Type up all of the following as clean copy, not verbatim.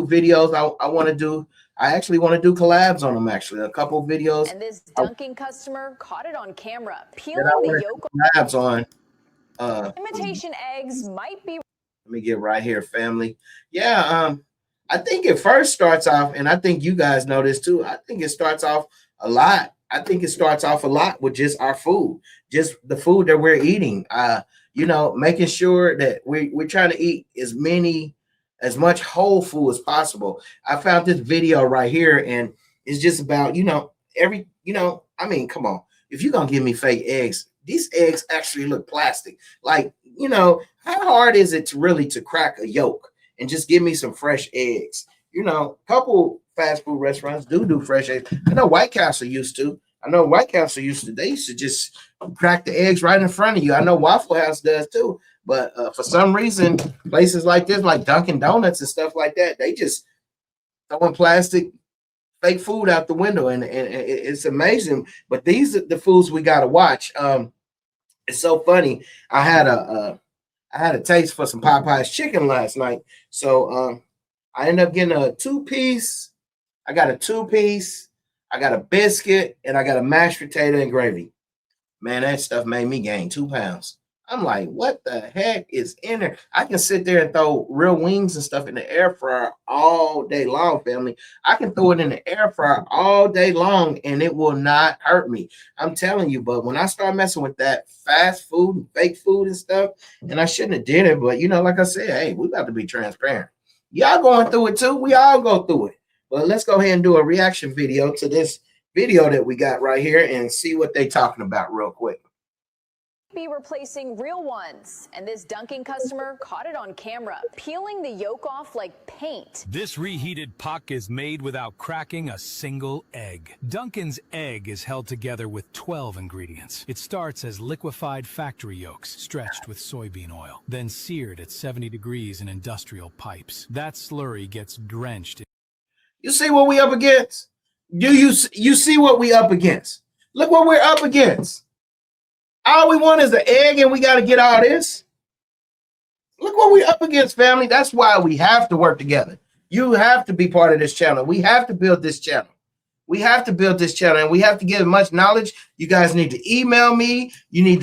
2 videos I want to do. I actually want to do collabs on them, actually. A couple videos. And this dunking customer caught it on camera, that peeling I the want to yolk. do collabs on. Imitation eggs might be. Let me get right here, family. Yeah, I think it first starts off, and I think you guys know this too. I think it starts off a lot. I think it starts off a lot with just our food, just the food that we're eating. Making sure that we're trying to eat as much whole food as possible. I found this video right here, and it's just about I mean, come on. If you're gonna give me fake eggs, these eggs actually look plastic. Like, how hard is it to crack a yolk and just give me some fresh eggs? A couple fast food restaurants do fresh eggs. I know White Castle used to. They used to just crack the eggs right in front of you. I know Waffle House does too. But for some reason, places like this, like Dunkin' Donuts and stuff like that, they just throwing plastic fake food out the window, and it's amazing. But these are the foods we got to watch. It's so funny. I had a taste for some Popeye's chicken last night, so I ended up getting a 2-piece. I got a 2-piece. I got a biscuit, and I got a mashed potato and gravy. Man, that stuff made me gain 2 pounds. I'm like, what the heck is in there? I can sit there and throw real wings and stuff in the air fryer all day long, family. I can throw it in the air fryer all day long and it will not hurt me. I'm telling you, but when I start messing with that fast food and fake food and stuff, and I shouldn't have did it, but like I said, hey, we got to be transparent. Y'all going through it too. We all go through it. But let's go ahead and do a reaction video to this video that we got right here and see what they talking about real quick. Be replacing real ones, and this dunking customer caught it on camera, peeling the yolk off like paint. This reheated puck is made without cracking a single egg. Dunkin's egg is held together with 12 ingredients. It starts as liquefied factory yolks, stretched with soybean oil, then seared at 70 degrees in industrial pipes. That slurry gets drenched. You see what we up against? You see what we up against? Look what we're up against. All we want is the egg, and we got to get all this. Look what we're up against, family. That's why we have to work together. You have to be part of this channel. We have to build this channel. And we have to give as much knowledge. You guys need to email me. You need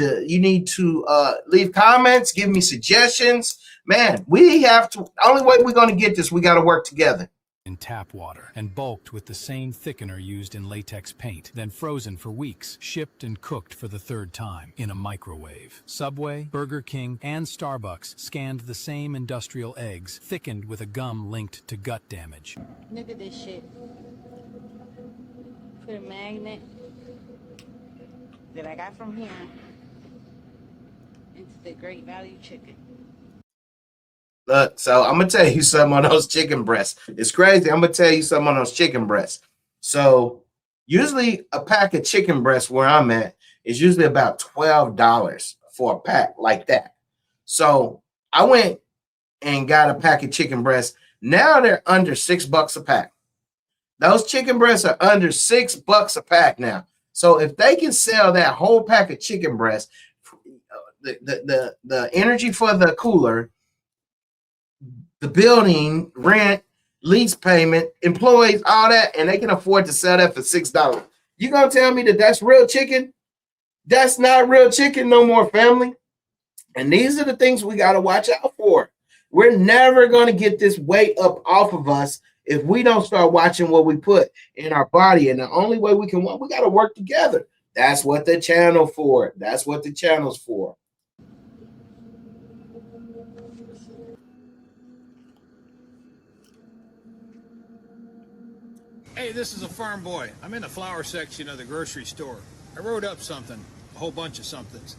to leave comments, give me suggestions. Man, we have to. The only way we're going to get this, we got to work together. In tap water and bulked with the same thickener used in latex paint, then frozen for weeks, shipped and cooked for the 3rd time in a microwave. Subway, Burger King, and Starbucks scanned the same industrial eggs, thickened with a gum linked to gut damage. Look at this shit. Put a magnet that I got from here into the Great Value chicken. Look, so I'm gonna tell you something on those chicken breasts. It's crazy. I'm gonna tell you something on those chicken breasts. So usually a pack of chicken breasts where I'm at is usually about $12 for a pack like that. So I went and got a pack of chicken breasts. Now they're under $6 a pack. Those chicken breasts are under $6 a pack now. So if they can sell that whole pack of chicken breasts, the energy for the cooler, the building, rent, lease payment, employees, all that, and they can afford to sell that for $6. You gonna tell me that that's real chicken? That's not real chicken no more, family. And these are the things we got to watch out for. We're never going to get this weight up off of us if we don't start watching what we put in our body. And the only way we got to work together. That's what the channel for. That's what the channel's for. Hey, this is a farm boy. I'm in the flower section of the grocery store. I wrote up something, a whole bunch of somethings.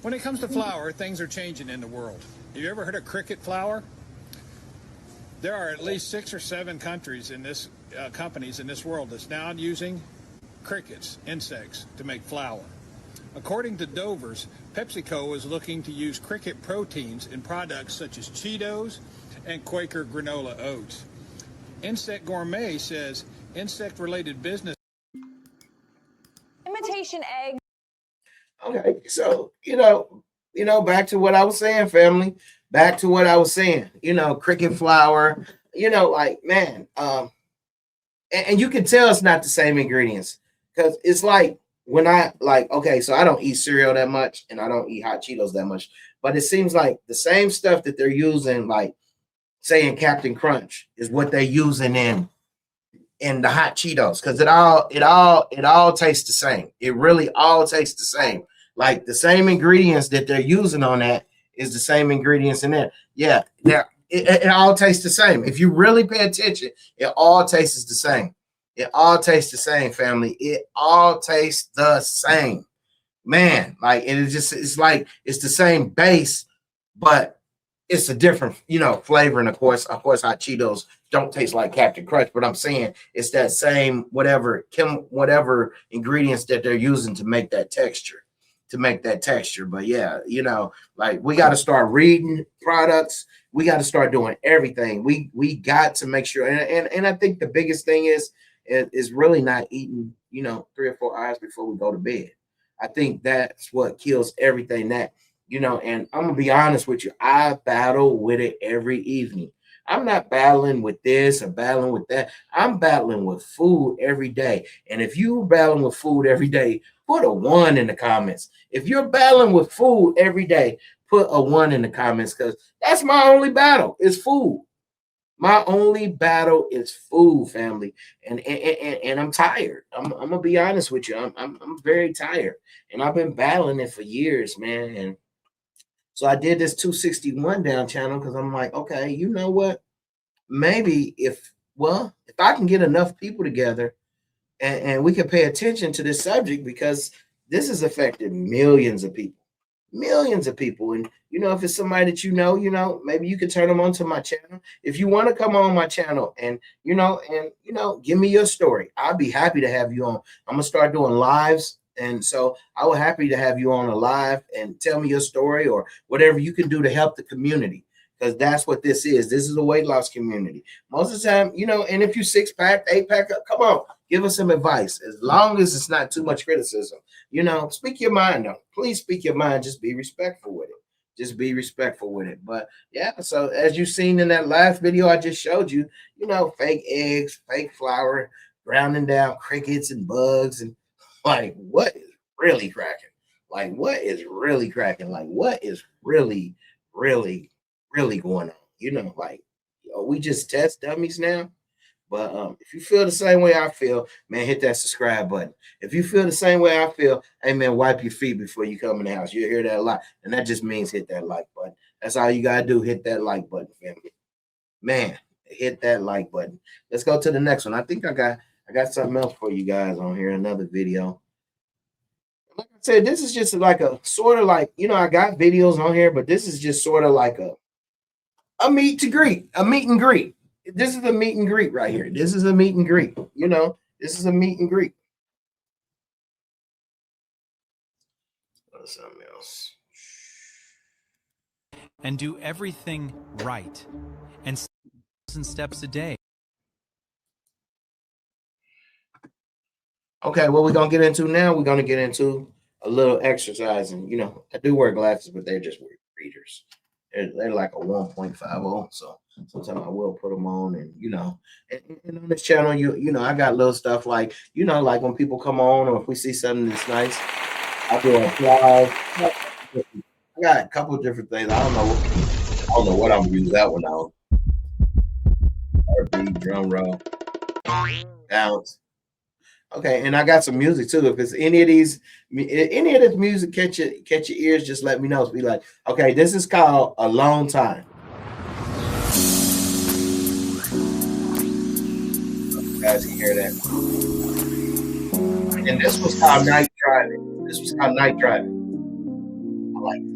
When it comes to flour, things are changing in the world. Have you ever heard of cricket flour? There are at least 6 or 7 countries in this companies in this world that's now using crickets, insects, to make flour. According to Dover's, PepsiCo is looking to use cricket proteins in products such as Cheetos and Quaker granola oats. Insect Gourmet says insect-related business. Imitation egg. Okay, so back to what I was saying, family. Back to what I was saying. Cricket flour. like man, and you can tell it's not the same ingredients because it's like when I like okay, so I don't eat cereal that much and I don't eat hot Cheetos that much, but it seems like the same stuff that they're using, like saying Captain Crunch, is what they're using in the hot Cheetos because it all tastes the same. It really all tastes the same. Like the same ingredients that they're using on that is the same ingredients in there. Yeah, it all tastes the same. If you really pay attention, it all tastes the same. It all tastes the same, family. It all tastes the same. Man, like it is just it's like it's the same base, but it's a different, flavor. And of course, hot Cheetos don't taste like Captain Crunch, but I'm saying it's that same whatever ingredients that they're using to make that texture, But yeah, like we got to start reading products. We got to start doing everything. We got to make sure, and I think the biggest thing is really not eating, 3 or 4 hours before we go to bed. I think that's what kills everything. And I'm gonna be honest with you, I battle with it every evening. I'm not battling with this or battling with that. I'm battling with food every day. And if you're battling with food every day, put a one in the comments. If you're battling with food every day, put a one in the comments because that's my only battle is food. My only battle is food, family, and I'm tired. I'm gonna be honest with you. I'm very tired, and I've been battling it for years, man. And so I did this 261 down channel because I'm like, okay, you know what? Maybe if I can get enough people together and we can pay attention to this subject because this has affected millions of people. And if it's somebody that maybe you could turn them onto my channel. If you want to come on my channel and give me your story, I'll be happy to have you on. I'm gonna start doing lives. And so I will happy to have you on a live and tell me your story or whatever you can do to help the community. Because that's what this is. This is a weight loss community. Most of the time, and if you 6-pack, 8-pack, come on, give us some advice. As long as it's not too much criticism. Speak your mind though. Please speak your mind. Just be respectful with it. Just be respectful with it. But yeah, so as you seen in that last video I just showed you, fake eggs, fake flour, grounding down crickets and bugs, and like what is really cracking? Like what is really cracking? Like what is really, really, really going on? Like we just test dummies now. But if you feel the same way I feel, man, hit that subscribe button. If you feel the same way I feel, hey man, wipe your feet before you come in the house. You'll hear that a lot. And that just means hit that like button. That's all you gotta do. Hit that like button, family. Man, hit that like button. Let's go to the next one. I think I got something else for you guys on here, another video. Like I said, this is just like a sort of like, I got videos on here, but this is just sort of like a meet and greet. This is a meet and greet right here. This is a meet and greet. This is a meet and greet. Something else. And do everything right. And steps a day. Okay, what we're gonna get into now, we're gonna get into a little exercising. I do wear glasses, but they're just readers. They're like a 1.50, so sometimes I will put them on, and and on this channel, I got little stuff like like when people come on, or if we see something that's nice, I do applause. I got a couple of different things. I don't know what I'm gonna use that one on. Heartbeat, drum roll, bounce. Okay, and I got some music too. If it's any of this music catch your ears, just let me know. Be like, okay, this is called Alone Time. You guys can hear that. And this was called Night Driving. I like it.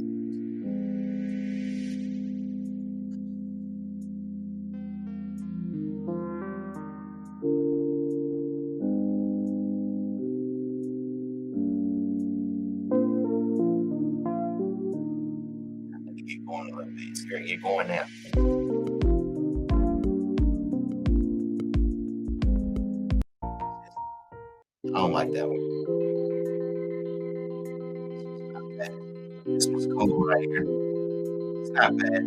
Keep going a little bit. It's gonna get going now. I don't like that one. Not bad. This one's cool right here. It's not bad.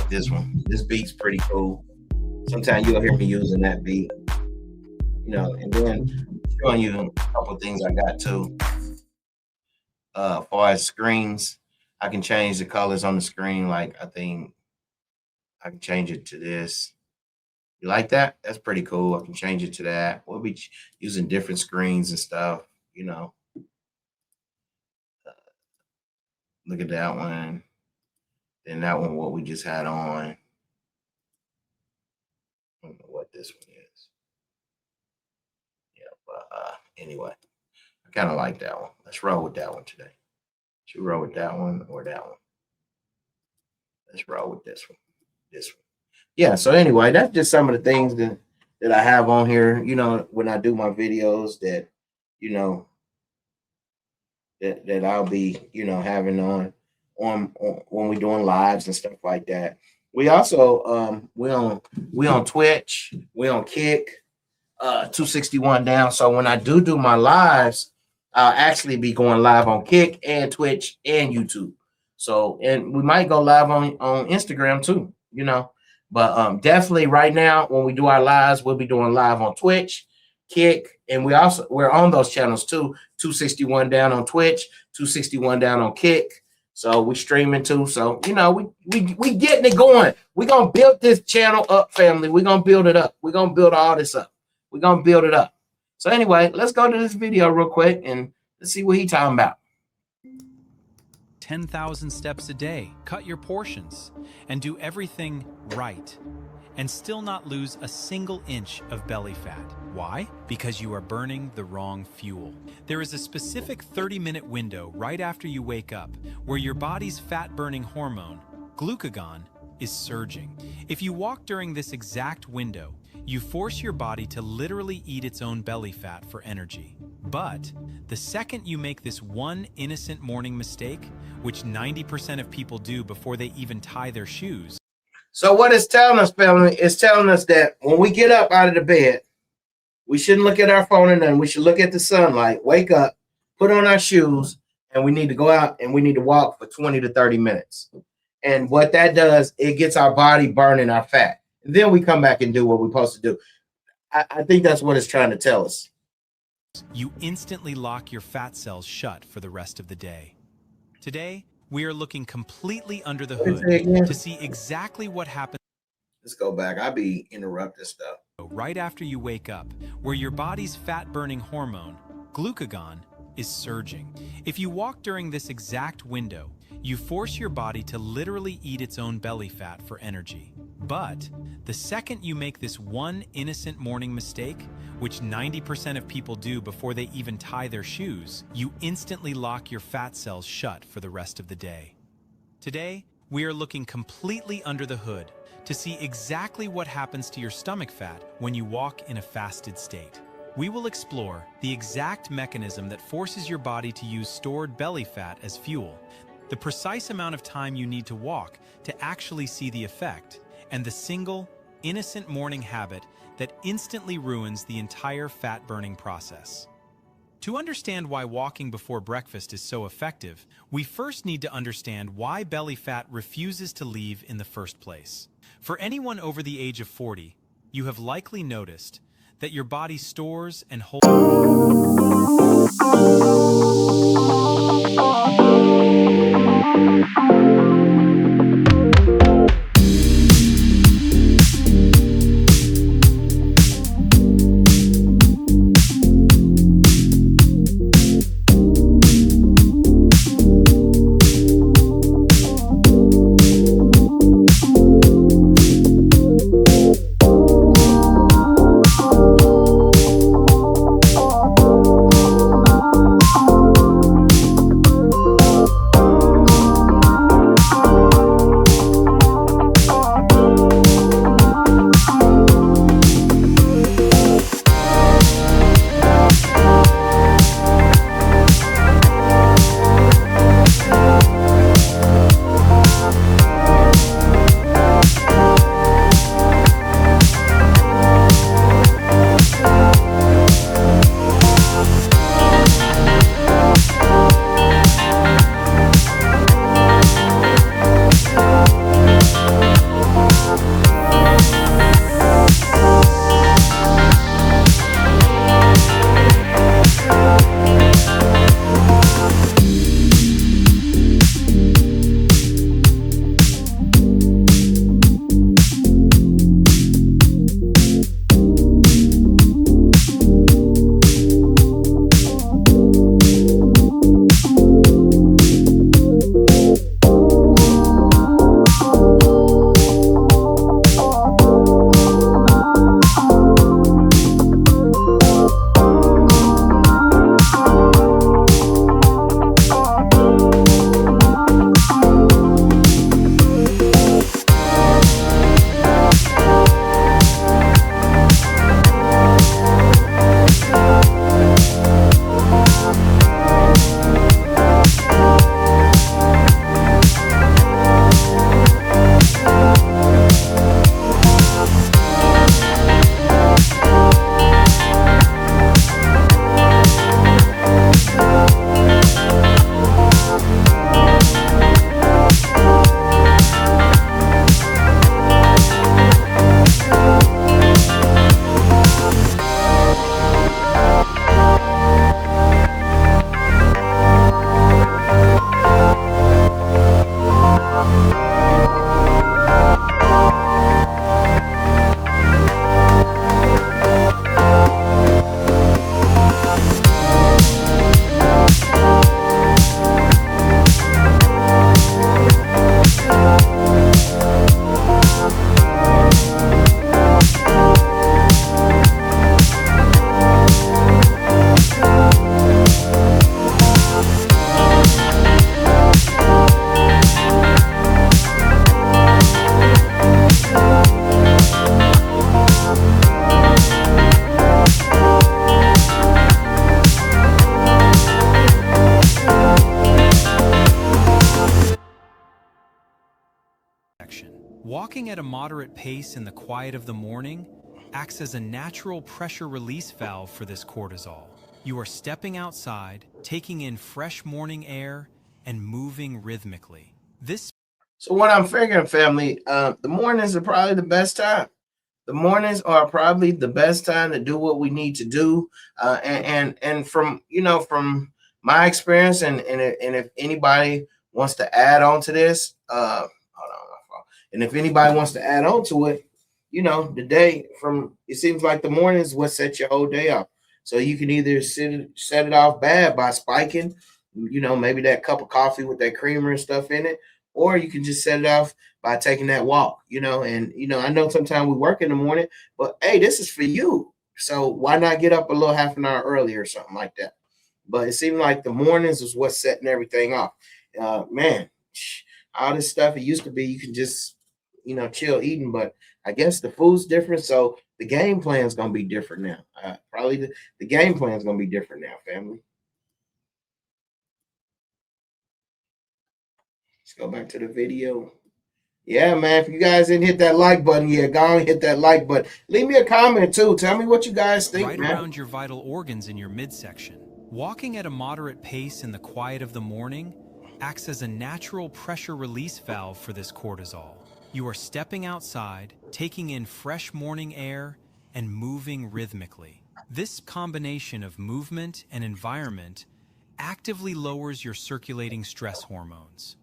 like this one. This beat's pretty cool. Sometimes you'll hear me using that beat, and then showing you a couple of things I got too. As far as screens, I can change the colors on the screen. Like I think I can change it to this. You like that? That's pretty cool. I can change it to that. We'll be using different screens and stuff. Look at that one. Then that one, what we just had on. I don't know what this one is. Yeah, but anyway, I kind of like that one. Let's roll with that one today. Should we roll with that one or that one? Let's roll with this one. This one. Yeah, so anyway, that's just some of the things that I have on here, when I do my videos that, that I'll be, having on when we're doing lives and stuff like that. We also we on Twitch, we on Kick, 261 down. So when I do my lives, I'll actually be going live on Kick and Twitch and YouTube. So, and we might go live on Instagram too, But definitely right now, when we do our lives, we'll be doing live on Twitch, Kick, and we're on those channels too. 261 down on Twitch, 261 down on Kick. So we streaming too. So we getting it going. We're gonna build this channel up, family. We're gonna build it up. We're gonna build all this up. We're gonna build it up. So anyway, let's go to this video real quick and let's see what he's talking about. 10,000 steps a day, cut your portions, and do everything right, and still not lose a single inch of belly fat. Why? Because you are burning the wrong fuel. There is a specific 30-minute window right after you wake up where your body's fat-burning hormone, glucagon, is surging. If you walk during this exact window, you force your body to literally eat its own belly fat for energy. But the second you make this one innocent morning mistake, which 90% of people do before they even tie their shoes. So what it's telling us, family, is telling us that when we get up out of the bed, we shouldn't look at our phone and then we should look at the sunlight, wake up, put on our shoes, and we need to go out and we need to walk for 20 to 30 minutes. And what that does, it gets our body burning our fat. And then we come back and do what we're supposed to do. I think that's what it's trying to tell us. You instantly lock your fat cells shut for the rest of the day. Today, we are looking completely under the hood to see exactly what happens. Let's go back. I'll be interrupting stuff. Right after you wake up, where your body's fat-burning hormone, glucagon, is surging. If you walk during this exact window, you force your body to literally eat its own belly fat for energy. But the second you make this one innocent morning mistake, which 90% of people do before they even tie their shoes, you instantly lock your fat cells shut for the rest of the day. Today, we are looking completely under the hood to see exactly what happens to your stomach fat when you walk in a fasted state. We will explore the exact mechanism that forces your body to use stored belly fat as fuel, the precise amount of time you need to walk to actually see the effect, and the single, innocent morning habit that instantly ruins the entire fat-burning process. To understand why walking before breakfast is so effective, we first need to understand why belly fat refuses to leave in the first place. For anyone over the age of 40, you have likely noticed that your body stores and holds Walking at a moderate pace in the quiet of the morning acts as a natural pressure release valve for this cortisol. You are stepping outside, taking in fresh morning air, and moving rhythmically. So what I'm figuring, family, the mornings are probably the best time. The mornings are probably the best time to do what we need to do. And from from my experience, and if anybody wants to add on to this, hold on, my phone. And if anybody wants to add on to it, the day from it seems like the morning is what sets your whole day off. So you can either set it off bad by spiking, maybe that cup of coffee with that creamer and stuff in it, or you can just set it off by taking that walk, and I know sometimes we work in the morning, but hey, this is for you. So why not get up a little half an hour early or something like that? But it seemed like the mornings was what's setting everything off. Man, all this stuff it used to be you can just chill eating, but I guess the food's different, so the game plan is gonna be different now. Probably the game plan is gonna be different now, family. Let's go back to the video. Yeah, man. If you guys didn't hit that like button yet, go and hit that like button. Leave me a comment too. Tell me what you guys think, right man. Around your vital organs in your midsection. Walking at a moderate pace in the quiet of the morning acts as a natural pressure release valve for this cortisol. You are stepping outside, taking in fresh morning air, and moving rhythmically. This combination of movement and environment actively lowers your circulating stress hormones.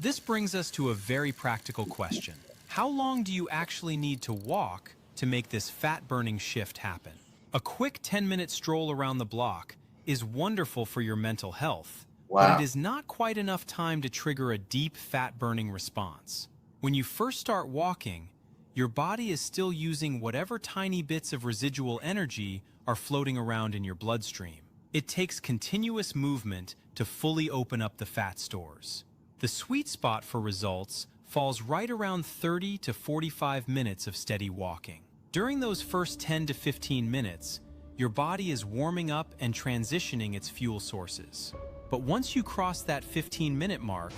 This brings us to a very practical question. How long do you actually need to walk to make this fat-burning shift happen? A quick 10-minute stroll around the block is wonderful for your mental health, but it is not quite enough time to trigger a deep fat-burning response. When you first start walking, your body is still using whatever tiny bits of residual energy are floating around in your bloodstream. It takes continuous movement to fully open up the fat stores. The sweet spot for results falls right around 30 to 45 minutes of steady walking. During those first 10 to 15 minutes, your body is warming up and transitioning its fuel sources. But once you cross that 15-minute mark,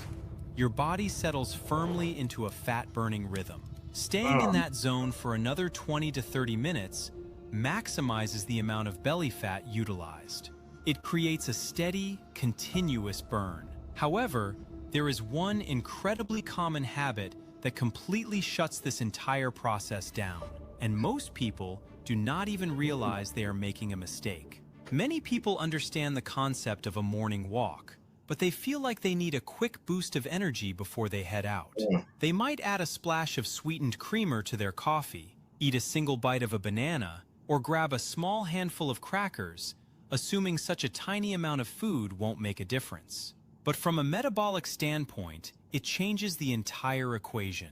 your body settles firmly into a fat-burning rhythm. Staying in that zone for another 20 to 30 minutes maximizes the amount of belly fat utilized. It creates a steady, continuous burn. However, there is one incredibly common habit that completely shuts this entire process down, and most people do not even realize they are making a mistake. Many people understand the concept of a morning walk, but they feel like they need a quick boost of energy before they head out. They might add a splash of sweetened creamer to their coffee, eat a single bite of a banana, or grab a small handful of crackers, assuming such a tiny amount of food won't make a difference. But from a metabolic standpoint, it changes the entire equation.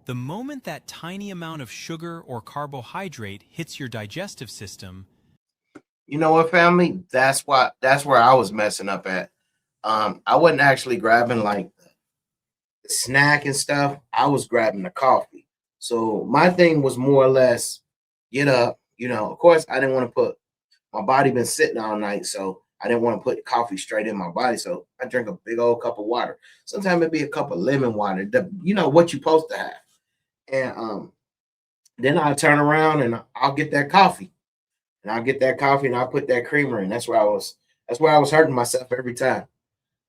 The moment that tiny amount of sugar or carbohydrate hits your digestive system, You know what, family? That's where I was messing up at. I wasn't actually grabbing like the snack and stuff. I was grabbing the coffee. So my thing was more or less get up. Of course, I didn't want to put my body been sitting all night, so I didn't want to put coffee straight in my body. So I drink a big old cup of water. Sometimes it'd be a cup of lemon water. What you're supposed to have. And then I turn around and I'll get that coffee. And I'll get that coffee and I'll put that creamer in. That's where I was hurting myself every time.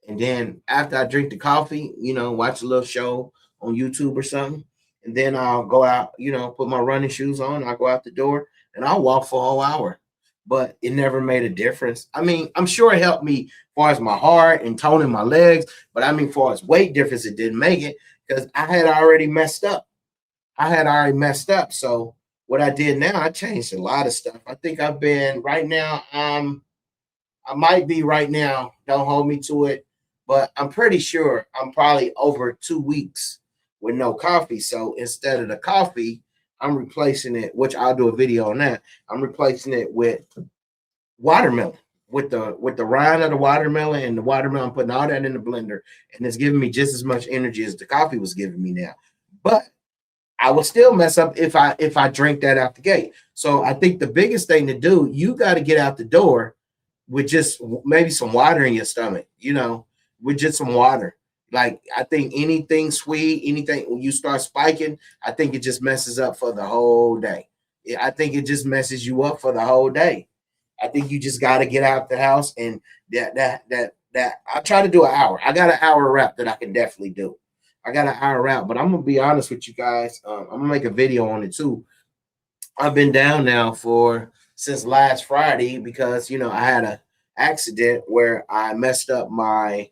And then after I drink the coffee, watch a little show on YouTube or something. And then I'll go out, put my running shoes on. I'll go out the door and I'll walk for a whole hour. But it never made a difference. I mean, I'm sure it helped me as far as my heart and toning my legs. But I mean, as far as weight difference, it didn't make it because I had already messed up. So what I did now, I changed a lot of stuff. I think I've been right now. I might be right now. Don't hold me to it, but I'm pretty sure I'm probably over 2 weeks with no coffee. So instead of the coffee, I'm replacing it, which I'll do a video on that. I'm replacing it with watermelon, with the rind of the watermelon and the watermelon, putting all that in the blender, and it's giving me just as much energy as the coffee was giving me now. But I will still mess up if I drink that out the gate. So I think the biggest thing to do, you got to get out the door with just maybe some water in your stomach, with just some water. Like I think anything sweet, anything when you start spiking, I think it just messes up for the whole day. I think it just messes you up for the whole day. I think you just got to get out the house and that. I try to do an hour. I got an hour wrap that I can definitely do. I got an hour wrap, but I'm gonna be honest with you guys. I'm gonna make a video on it too. I've been down now for since last Friday because I had a accident where I messed up my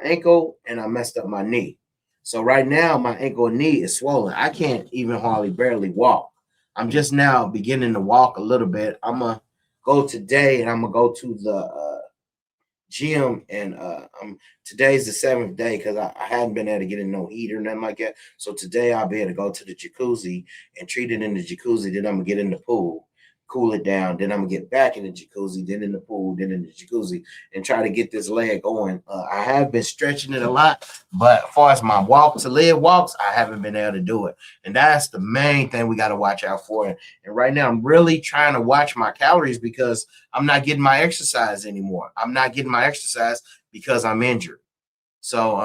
ankle and I messed up my knee. So right now my ankle and knee is swollen. I can't even hardly barely walk. I'm just now beginning to walk a little bit. I'm gonna go today and I'm gonna go to the gym and today's the seventh day because I hadn't been able to get in no heat or nothing like that. So today I'll be able to go to the jacuzzi and treat it in the jacuzzi. Then I'm gonna get in the pool, cool it down. Then I'm gonna get back in the jacuzzi, then in the pool, then in the jacuzzi, and try to get this leg going. I have been stretching it a lot, but as far as my walk to live walks, I haven't been able to do it. And that's the main thing we got to watch out for. And right now, I'm really trying to watch my calories because I'm not getting my exercise anymore. I'm not getting my exercise because I'm injured. So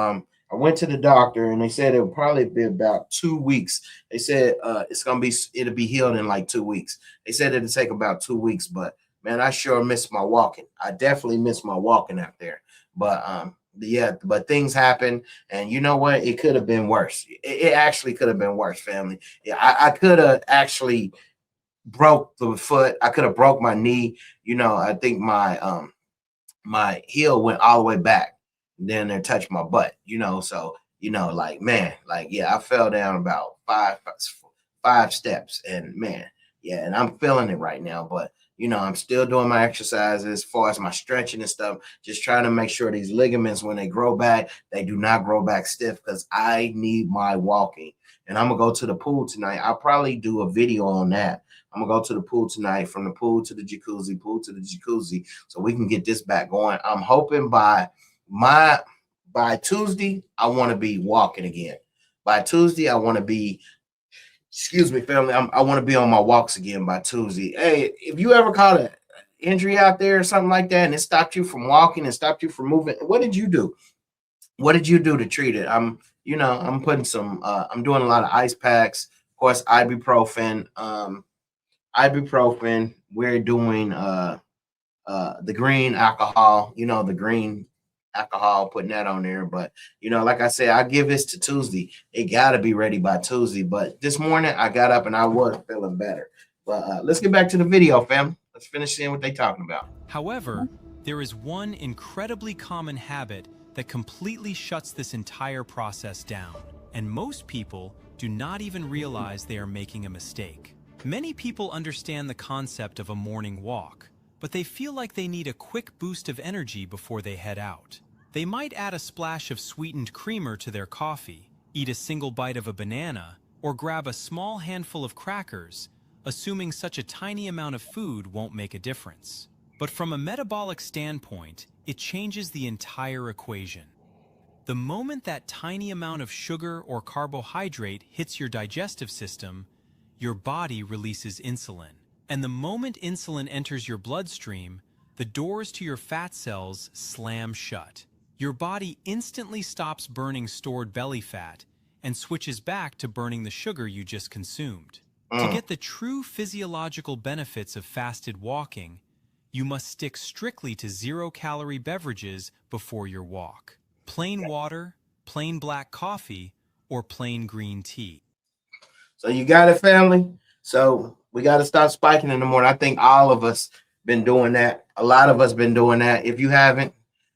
I went to the doctor and they said it would probably be about 2 weeks. They said it'll be healed in like 2 weeks. They said it'll take about 2 weeks, but man, I sure miss my walking. I definitely miss my walking out there. But yeah, but things happen, and you know what? It could have been worse. It actually could have been worse, family. Yeah, I could have actually broke the foot. I could have broke my knee. I think my heel went all the way back. Then it touched my butt. So like man, like yeah, I fell down about five steps, and man, yeah, and I'm feeling it right now. But I'm still doing my exercises as far as my stretching and stuff, just trying to make sure these ligaments, when they grow back, they do not grow back stiff because I need my walking. And I'm gonna go to the pool tonight. I'll probably do a video on that. I'm gonna go to the pool tonight, from the pool to the jacuzzi, so we can get this back going. I'm hoping by Tuesday, I want to be walking again. By Tuesday, I want to be, excuse me, family, I want to be on my walks again by Tuesday. Hey, if you ever caught an injury out there or something like that, and it stopped you from walking and stopped you from moving, what did you do? What did you do to treat it? I'm putting I'm doing a lot of ice packs, of course, ibuprofen. We're doing the green alcohol, the green alcohol, putting that on there. But like I said, I give this to Tuesday. It gotta be ready by Tuesday. But this morning I got up and I was feeling better. But let's get back to the video, fam. Let's finish seeing what they talking about. However, there is one incredibly common habit that completely shuts this entire process down, and most people do not even realize they are making a mistake. Many people understand the concept of a morning walk, but they feel like they need a quick boost of energy before they head out. They might add a splash of sweetened creamer to their coffee, eat a single bite of a banana, or grab a small handful of crackers, assuming such a tiny amount of food won't make a difference. But from a metabolic standpoint, it changes the entire equation. The moment that tiny amount of sugar or carbohydrate hits your digestive system, your body releases insulin. And the moment insulin enters your bloodstream, the doors to your fat cells slam shut. Your body instantly stops burning stored belly fat and switches back to burning the sugar you just consumed. To get the true physiological benefits of fasted walking, you must stick strictly to zero-calorie beverages before your walk. Plain water, plain black coffee, or plain green tea. So you got it, family. So we got to stop spiking in the morning. I think all of us been doing that. A lot of us been doing that. If you haven't,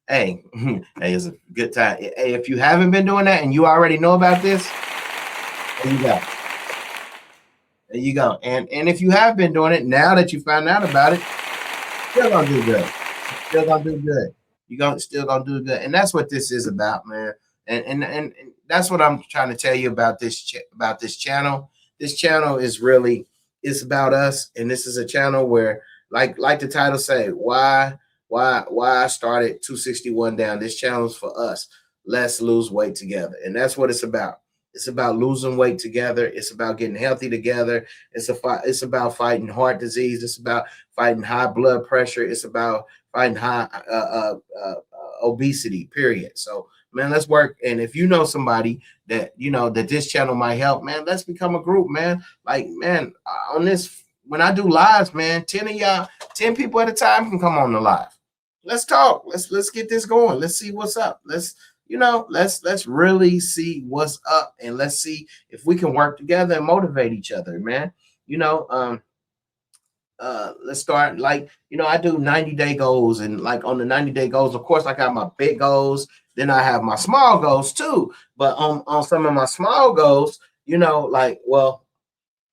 hey, hey, it's a good time. Hey, if you haven't been doing that and you already know about this, there you go. There you go. And if you have been doing it, now that you found out about it, still gonna do good. Still gonna do good. Still gonna do good. And that's what this is about, man. And that's what I'm trying to tell you about this channel. This channel is really, it's about us, and this is a channel where, like the title say, why I started 261 down. This channel is for us. Let's lose weight together, and that's what it's about. It's about losing weight together. It's about getting healthy together. It's about fighting heart disease. It's about fighting high blood pressure. It's about fighting high obesity. Period. So man, let's work. And if you know somebody that that this channel might help, man, let's become a group, man. Like, man, on this, when I do lives, man, 10 of y'all, 10 people at a time can come on the live. Let's talk. Let's get this going. Let's see what's up. Let's really see what's up, and let's see if we can work together and motivate each other, man. You know, let's start, like, I do 90-day goals, and like on the 90-day goals, of course, I got my big goals, then I have my small goals too. But on some of my small goals, like, well,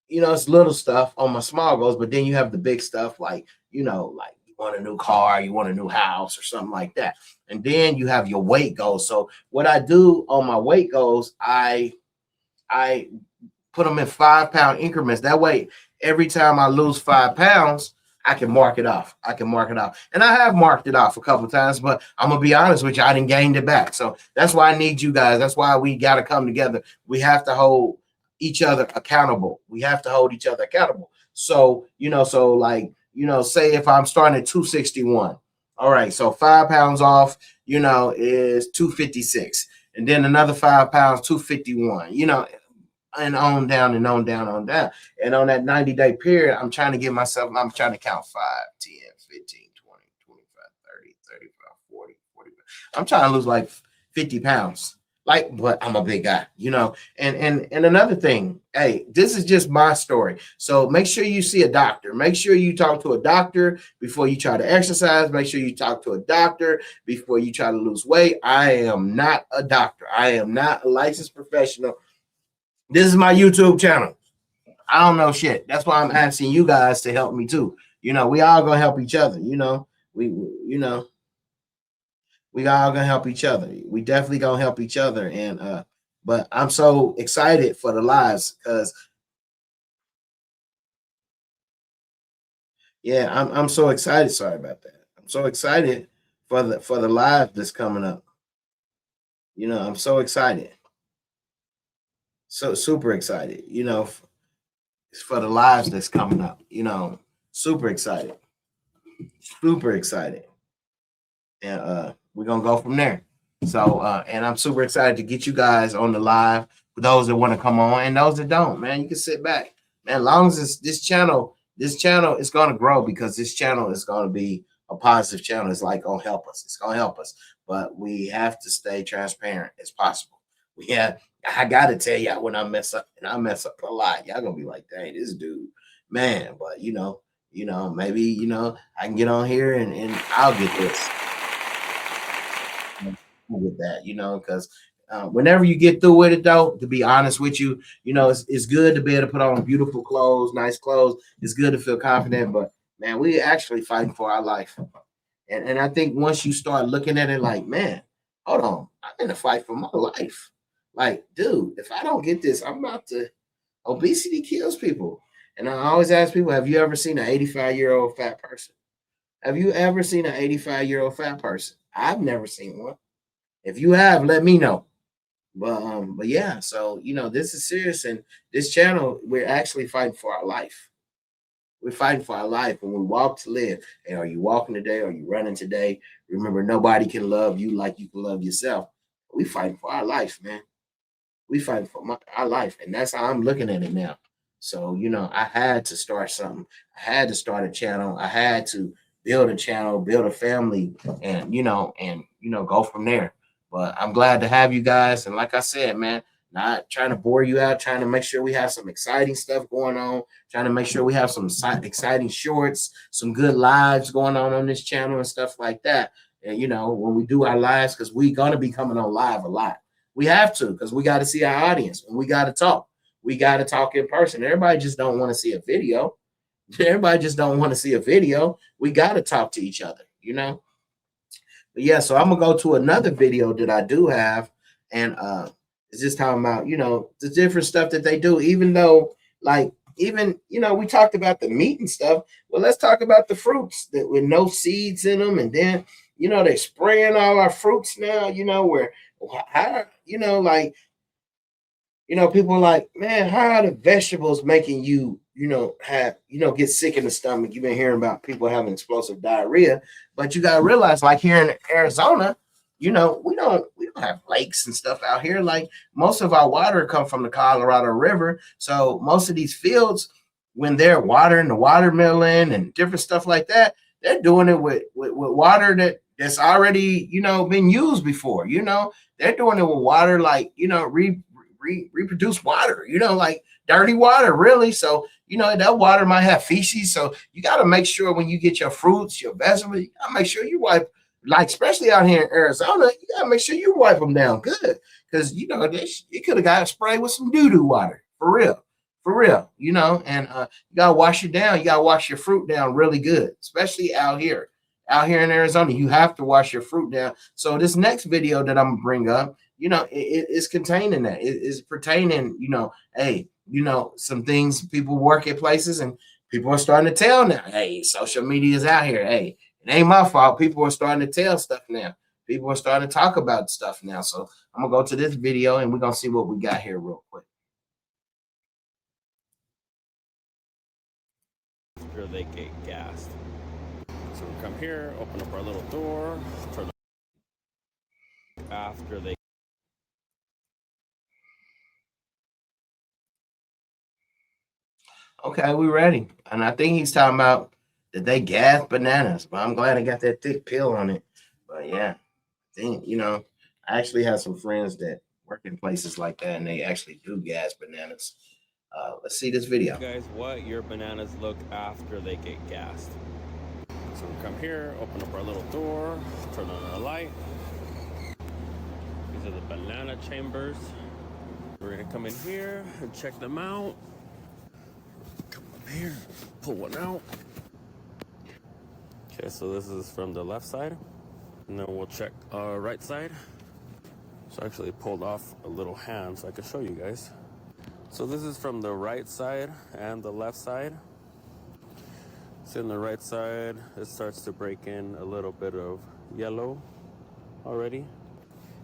it's little stuff on my small goals, but then you have the big stuff, like, like you want a new car, you want a new house or something like that. And then you have your weight goals. So what I do on my weight goals, I put them in 5-pound increments. That way, every time I lose 5 pounds, I can mark it off. And I have marked it off a couple of times, but I'm going to be honest with you, I didn't gain it back. So that's why I need you guys. That's why we got to come together. We have to hold each other accountable. So, say if I'm starting at 261, all right, so 5 pounds off, is 256. And then another 5 pounds, 251, and on down and on down on down. And on that 90-day period, I'm trying to count 5, 10, 15, 20, 25, 30, 35, 40, 45. I'm trying to lose like 50 pounds. But I'm a big guy, And another thing, hey, this is just my story. So make sure you see a doctor. Make sure you talk to a doctor before you try to exercise. Make sure you talk to a doctor before you try to lose weight. I am not a doctor. I am not a licensed professional. This is my YouTube channel. I don't know shit. That's why I'm asking you guys to help me too. We all gonna help each other. We all gonna help each other. We definitely gonna help each other. And but I'm so excited for the lives, because I'm so excited. Sorry about that. I'm so excited for the live that's coming up. I'm so excited. So super excited, for the lives that's coming up, super excited. And we're gonna go from there. So and I'm super excited to get you guys on the live, for those that want to come on, and those that don't, man, you can sit back, man. As long as this channel is gonna grow, because this channel is gonna be a positive channel. It's like gonna help us. It's gonna help us, but we have to stay transparent as possible. I gotta tell y'all when I mess up, and I mess up a lot. Y'all gonna be like, dang, this dude, man. But maybe I can get on here and I'll get this. With that, because whenever you get through with it, though, to be honest with you, it's good to be able to put on beautiful clothes, nice clothes. It's good to feel confident, but man, we actually fighting for our life. And I think once you start looking at it like, man, hold on, I'm in a fight for my life. Like, dude, if I don't get this, I'm about to. Obesity kills people. And I always ask people, have you ever seen an 85-year-old fat person? Have you ever seen an 85-year-old fat person? I've never seen one. If you have, let me know. But yeah, so this is serious, and this channel, we're actually fighting for our life. We're fighting for our life, and we walk to live. And are you walking today? Are you running today? Remember, nobody can love you like you can love yourself. We fighting for our life, man. We fighting for our life, and that's how I'm looking at it now. So I had to start something. I had to start a channel. I had to build a channel, build a family, and go from there. But I'm glad to have you guys, and like I said, man, not trying to bore you out, trying to make sure we have some exciting stuff going on, trying to make sure we have some exciting shorts, some good lives going on this channel and stuff like that. And when we do our lives, because we're gonna be coming on live a lot. We have to, because we got to see our audience, and we got to talk. We got to talk in person. Everybody just don't want to see a video. We got to talk to each other, But yeah, so I'm going to go to another video that I do have, and it's just talking about, the different stuff that they do, even though, like, we talked about the meat and stuff. Well, let's talk about the fruits that with no seeds in them, and then, they're spraying all our fruits now, where how, people are like, man, how are the vegetables making you, get sick in the stomach? You've been hearing about people having explosive diarrhea, but you got to realize, like here in Arizona, you know, we don't have lakes and stuff out here. Like most of our water come from the Colorado River. So most of these fields, when they're watering the watermelon and different stuff like that, they're doing it with water that's already, you know, been used before. You know, they're doing it with water like, you know, reproduce water, you know, like dirty water, really. So, you know, that water might have feces. So you got to make sure when you get your fruits, your vegetables, you got to make sure you wipe, like, especially out here in Arizona, you got to make sure you wipe them down good. Because, you know, you could have got sprayed with some doo doo water for real. For real, you know, and you got to wash it down. You got to wash your fruit down really good, especially out here. Out here in Arizona, you have to wash your fruit down. So this next video that I'm gonna bring up, you know, it is containing that. It is pertaining, you know, hey, you know, some things people work at places and people are starting to tell now. Hey, social media is out here. Hey, it ain't my fault. People are starting to tell stuff now. People are starting to talk about stuff now. So I'm gonna go to this video and we're gonna see what we got here real quick. After they get gassed. So we come here, open up our little door, turn after they. Okay, we ready. And I think he's talking about that they gas bananas, but I'm glad I got that thick peel on it. But yeah, I think, you know, I actually have some friends that work in places like that and they actually do gas bananas. Let's see this video. Guys, what your bananas look after they get gassed. So we come here, open up our little door, turn on our light. These are the banana chambers. We're gonna come in here and check them out. Come up here, pull one out. Okay, so this is from the left side. And then we'll check our right side. So I actually pulled off a little hand so I can show you guys. So this is from the right side and the left side. So on the right side, it starts to break in a little bit of yellow already.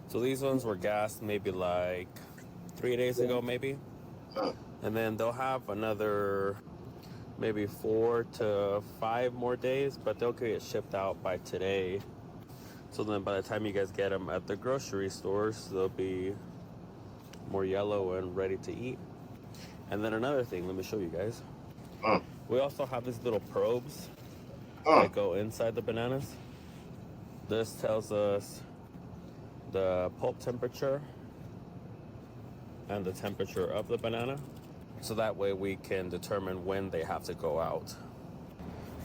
So these ones were gassed maybe like 3 days ago, maybe. And then they'll have another maybe 4 to 5 more days, but they'll get shipped out by today. So then by the time you guys get them at the grocery stores, they'll be more yellow and ready to eat. And then another thing, let me show you guys. We also have these little probes that go inside the bananas. This tells us the pulp temperature and the temperature of the banana. So that way we can determine when they have to go out.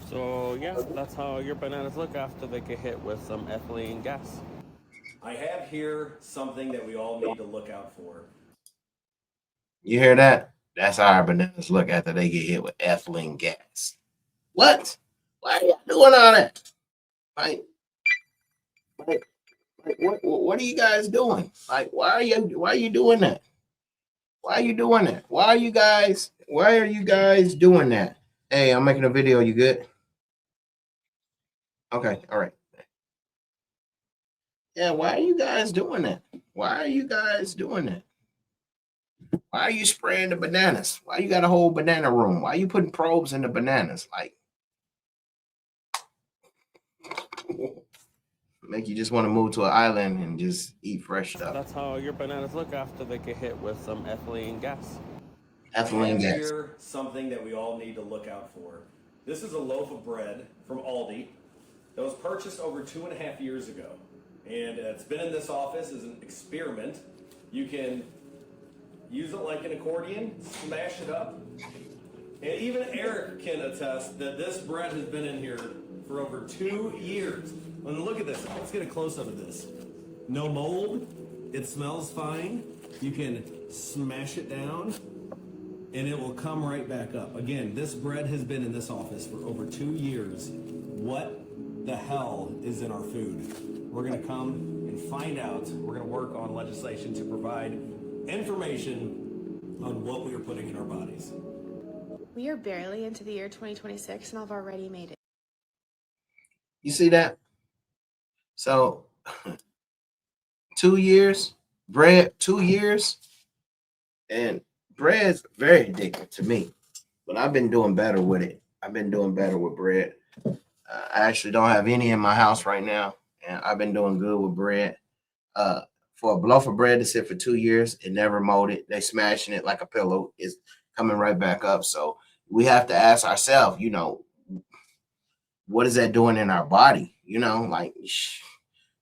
So yeah, that's how your bananas look after they get hit with some ethylene gas. I have here something that we all need to look out for. You hear that? That's how our bananas look after they get hit with ethylene gas. What? Why are y'all doing all that? Like what are you guys doing? Like, why are you doing that? Why are you doing that? Why are you guys doing that? Hey, I'm making a video. You good? Okay, all right. Yeah, why are you guys doing that? Why are you guys doing that? Why are you spraying the bananas? Why you got a whole banana room? Why are you putting probes in the bananas? Like, make you just want to move to an island and just eat fresh stuff. That's how your bananas look after they get hit with some ethylene gas. Ethylene gas. Here, something that we all need to look out for. This is a loaf of bread from Aldi that was purchased over 2.5 years ago. And it's been in this office as an experiment. You can use it like an accordion, smash it up. And even Eric can attest that this bread has been in here for over 2 years. And look at this. Let's get a close-up of this. No mold. It smells fine. You can smash it down, and it will come right back up. Again, this bread has been in this office for over 2 years. What the hell is in our food? We're going to come and find out. We're going to work on legislation to provide information on what we are putting in our bodies. We are barely into the year 2026 and I've already made it. You see that? So 2 years, bread, 2 years, and bread's very addictive to me. But I've been doing better with it. I've been doing better with bread. I actually don't have any in my house right now. and I've been doing good with bread. Uh, for a loaf of bread to sit for 2 years, it never molded. They smashing it like a pillow. It's coming right back up. So we have to ask ourselves, what is that doing in our body? Like,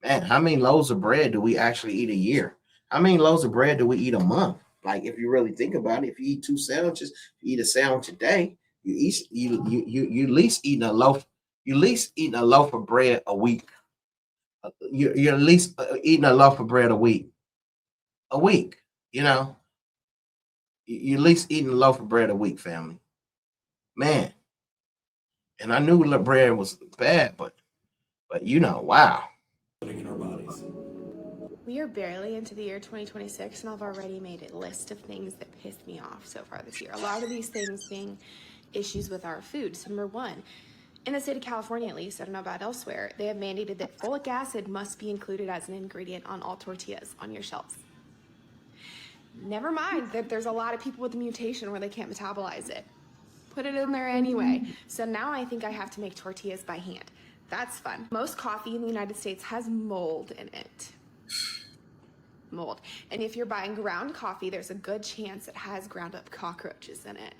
man, how many loaves of bread do we actually eat a year? How many loaves of bread do we eat a month? Like, if you really think about it, if you eat 2 sandwiches, you eat a sandwich a day, you at least eating a loaf. You at least eating a loaf of bread a week. You're at least eating a loaf of bread a week. A week, you're at least eating a loaf of bread a week, family. Man, and I knew bread was bad, but wow. In our bodies. We are barely into the year 2026, and I've already made a list of things that pissed me off so far this year. A lot of these things being issues with our food. So number one, in the state of California, at least, I don't know about elsewhere, they have mandated that folic acid must be included as an ingredient on all tortillas on your shelves. Never mind that there's a lot of people with the mutation where they can't metabolize it. Put it in there anyway. So now I think I have to make tortillas by hand. That's fun. Most coffee in the United States has mold in it. Mold. And if you're buying ground coffee, there's a good chance it has ground up cockroaches in it.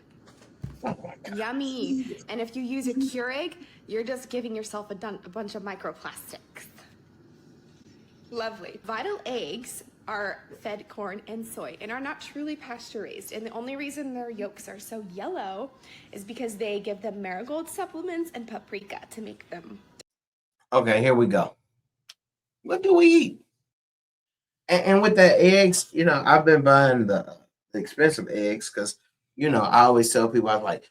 Yummy. And if you use a Keurig, you're just giving yourself a bunch of microplastics. Lovely. Vital eggs are fed corn and soy and are not truly pasture raised. And the only reason their yolks are so yellow is because they give them marigold supplements and paprika to make them. Okay, here we go. What do we eat? And with that eggs, I've been buying the expensive eggs because, I always tell people, I'm like,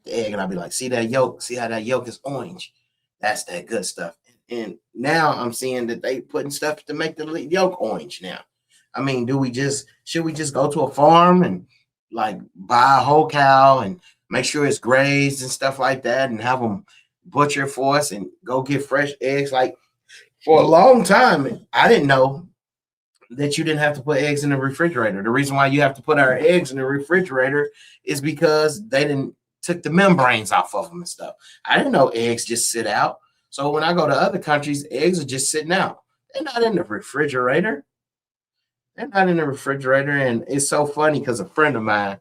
the egg, and I'll be like, see that yolk? See how that yolk is orange? That's that good stuff. And now I'm seeing that they putting stuff to make the yolk orange now. I mean, should we just go to a farm and like buy a whole cow and make sure it's grazed and stuff like that and have them butcher for us and go get fresh eggs? Like, for a long time, I didn't know that you didn't have to put eggs in the refrigerator. The reason why you have to put our eggs in the refrigerator is because they didn't took the membranes off of them and stuff. I didn't know eggs just sit out. So when I go to other countries, eggs are just sitting out. They're not in the refrigerator. They're not in the refrigerator. And it's so funny because a friend of mine,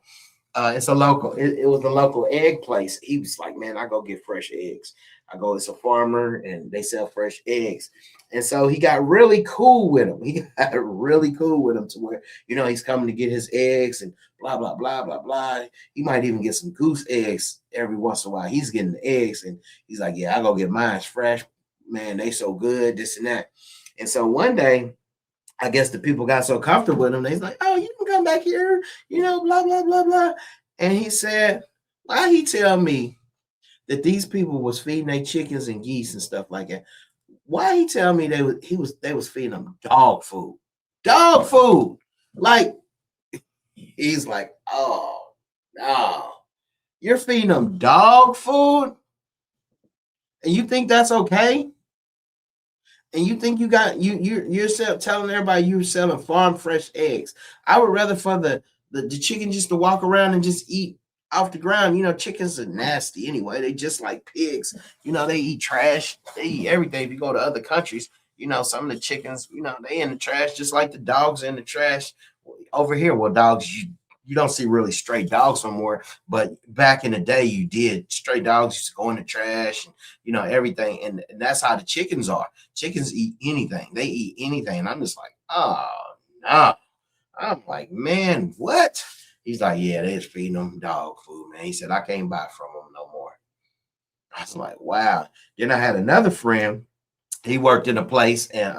it's a local, it was a local egg place. He was like, man, I go get fresh eggs. It's a farmer and they sell fresh eggs. And so he got really cool with him. He got really cool with him to where, he's coming to get his eggs and blah, blah, blah, blah, blah. He might even get some goose eggs every once in a while. He's getting the eggs and he's like, yeah, I go get mine fresh. Man, they so good, this and that. And so one day, I guess the people got so comfortable with him, they's like, oh, you can come back here, blah, blah, blah, blah. And he said, why he tell me that these people was feeding their chickens and geese and stuff like that? Why he tell me they was feeding them dog food? Dog food. Like, he's like, oh no, you're feeding them dog food? And you think that's okay? And you think you're telling everybody you're selling farm fresh eggs? I would rather for the chicken just to walk around and just eat off the ground. Chickens are nasty anyway. They just like pigs. They eat trash. They eat everything. If you go to other countries, some of the chickens, they in the trash just like the dogs in the trash. Over here, well, dogs, you don't see really stray dogs no more. But back in the day, you did. Stray dogs used to go in the trash and, everything. And that's how the chickens are. Chickens eat anything. They eat anything. And I'm just like, oh, no. I'm like, man, what? He's like, yeah, they just feeding them dog food, man. He said, I can't buy from them no more. I was like, wow. Then I had another friend. He worked in a place and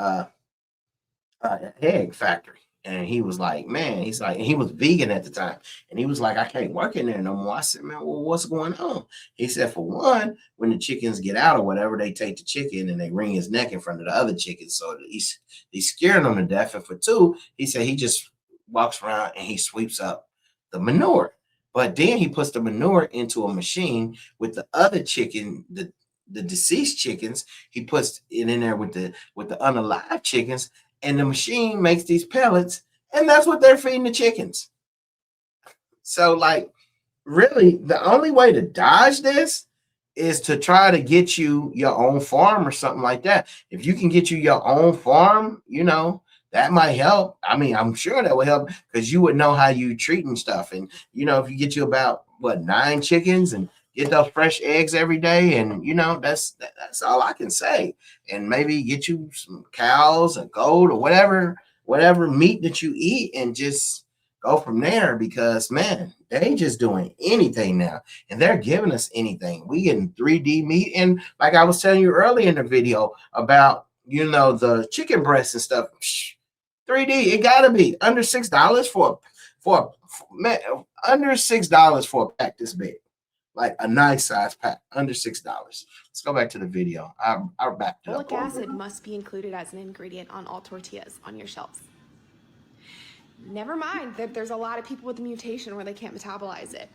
an egg factory. And he was like, man, he's like, he was vegan at the time. And he was like, I can't work in there no more. I said, man, well, what's going on? He said, for one, when the chickens get out or whatever, they take the chicken and they wring his neck in front of the other chickens. So he's scaring them to death. And for two, he said he just walks around and he sweeps up the manure. But then he puts the manure into a machine with the other chicken, the deceased chickens. He puts it in there with the unalive chickens. And the machine makes these pellets, and that's what they're feeding the chickens. So, like, really, the only way to dodge this is to try to get you your own farm or something like that. If you can get you your own farm, that might help. I mean, I'm sure that would help because you would know how you treating stuff. And if you get you about 9 chickens and get those fresh eggs every day, and that's all I can say. And maybe get you some cows, a goat, or whatever meat that you eat, and just go from there. Because man, they just doing anything now, and they're giving us anything. We getting 3D meat, and like I was telling you earlier in the video about the chicken breasts and stuff. 3D, it gotta be under $6 man, under $6 for a pack this big, like a nice size pack, under $6. Let's go back to the video. I backed it up. Folic acid must be included as an ingredient on all tortillas on your shelves. Never mind that there's a lot of people with the mutation where they can't metabolize it.